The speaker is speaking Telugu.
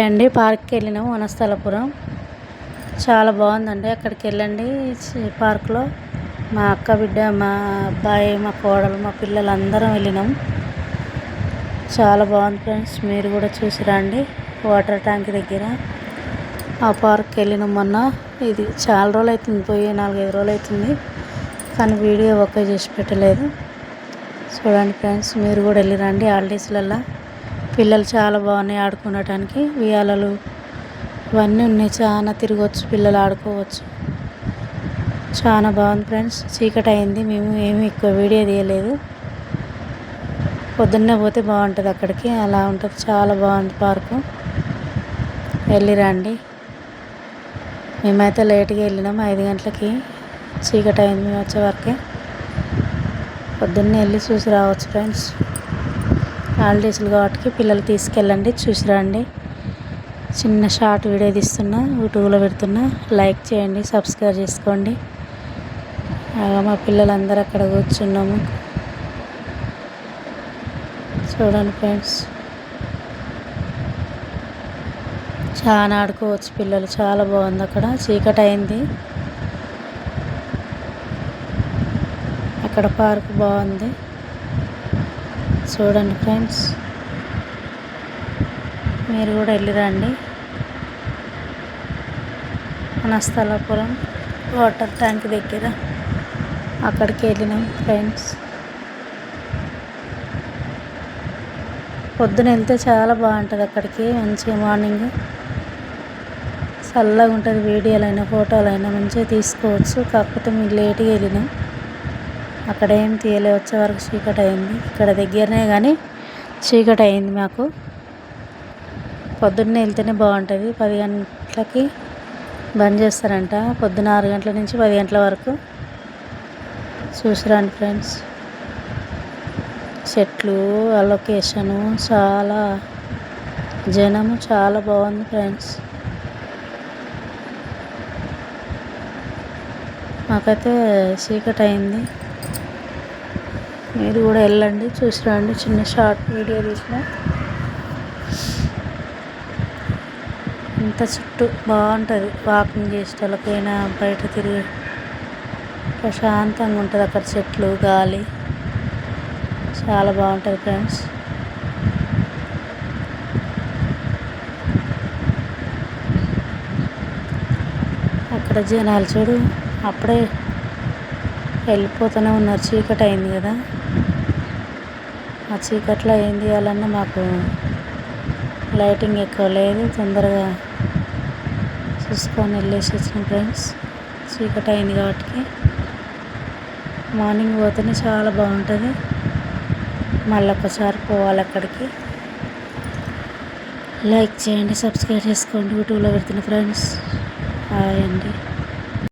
అండి పార్క్కి వెళ్ళినాం వనస్థలపురం. చాలా బాగుందండి. అక్కడికి వెళ్ళండి. పార్క్లో మా అక్క బిడ్డ, మా అబ్బాయి, మా కోడలు, మా పిల్లలు అందరం వెళ్ళినాం. చాలా బాగుంది ఫ్రెండ్స్. మీరు కూడా చూసి రండి. వాటర్ ట్యాంక్ దగ్గర ఆ పార్క్కి వెళ్ళినాం మొన్న. ఇది చాలా రోజులు అవుతుంది, పోయి 4-5 రోజులు అవుతుంది, కానీ వీడియో ఓకే చేసి పెట్టలేదు. చూడండి ఫ్రెండ్స్, మీరు కూడా వెళ్ళిరండి. హాలిడేస్లల్లో పిల్లలు చాలా బాగున్నాయి ఆడుకోవడానికి. ఉయ్యాలలు ఇవన్నీ ఉన్నాయి, చాలా తిరగవచ్చు, పిల్లలు ఆడుకోవచ్చు. చాలా బాగుంది ఫ్రెండ్స్. చీకటి అయింది, మేము ఏమీ ఎక్కువ వీడియో తీయలేదు. పొద్దున్నే పోతే బాగుంటుంది అక్కడికి, అలా ఉంటుంది. చాలా బాగుంది పార్కు, వెళ్ళిరండి. మేమైతే లేట్గా వెళ్ళినాం, 5 గంటలకి. చీకటి అయింది మేము వచ్చే వరకే. పొద్దున్నే వెళ్ళి చూసి రావచ్చు ఫ్రెండ్స్. హాలిడేస్లు కాబట్టి పిల్లలు తీసుకెళ్ళండి, చూసి రండి. చిన్న షార్ట్ వీడియో తీస్తున్నా, యూట్యూబ్లో పెడుతున్నా. లైక్ చేయండి, సబ్స్క్రైబ్ చేసుకోండి. మా పిల్లలందరూ అక్కడ కూర్చున్నాము. చూడండి ఫ్రెండ్స్, చాలా ఆడుకోవచ్చు పిల్లలు. చాలా బాగుంది అక్కడ. చీకటి అయింది, అక్కడ పార్క్ బాగుంది. చూడండి ఫ్రెండ్స్, మీరు కూడా వెళ్ళిరండి. వనస్థలపురం వాటర్ ట్యాంక్ దగ్గర అక్కడికి వెళ్ళినాం ఫ్రెండ్స్. పొద్దున వెళ్తే చాలా బాగుంటుంది అక్కడికి. మంచిగా మార్నింగ్ చల్లగా ఉంటుంది. వీడియోలైనా ఫోటోలైనా మంచిగా తీసుకోవచ్చు. కాకపోతే మేము లేట్గా వెళ్ళినాం, అక్కడ ఏం తీయలే. వచ్చే వరకు చీకటి అయింది. ఇక్కడ దగ్గరనే కానీ చీకటి అయింది మాకు. పొద్దున్నే వెళ్తేనే బాగుంటుంది. 10 గంటలకి బంద్ చేస్తారంట. పొద్దున 6 గంటల నుంచి 10 గంటల వరకు. చూసిరండి ఫ్రెండ్స్. చెట్లు, ఆ లొకేషను, చాలా జనము, చాలా బాగుంది ఫ్రెండ్స్. మాకైతే చీకటి అయింది. మీరు కూడా వెళ్ళండి, చూసి రండి. చిన్న షార్ట్ వీడియో తీసిన. ఇంత చుట్టూ బాగుంటుంది. వాకింగ్ చేసేటోళ్ళకైనా, బయట తిరిగి ప్రశాంతంగా ఉంటుంది అక్కడ. చెట్లు, గాలి చాలా బాగుంటుంది ఫ్రెండ్స్. అక్కడ జనాలు చూడు, అప్పుడే వెళ్ళిపోతూనే ఉన్నారు. చీకటి అయింది కదా, ఆ చీకట్లో ఏం తీయాలన్నా మాకు లైటింగ్ ఎక్కువ లేదు. తొందరగా చూసుకొని వెళ్ళేసి వచ్చినాం ఫ్రెండ్స్. చీకటి అయింది కాబట్టి మార్నింగ్ పోతేనే చాలా బాగుంటుంది. మళ్ళీ ఒకసారి పోవాలి అక్కడికి. లైక్ చేయండి, సబ్స్క్రైబ్ చేసుకోండి. యూట్యూబ్లో పెడుతున్న ఫ్రెండ్స్. హాయ్ అండి.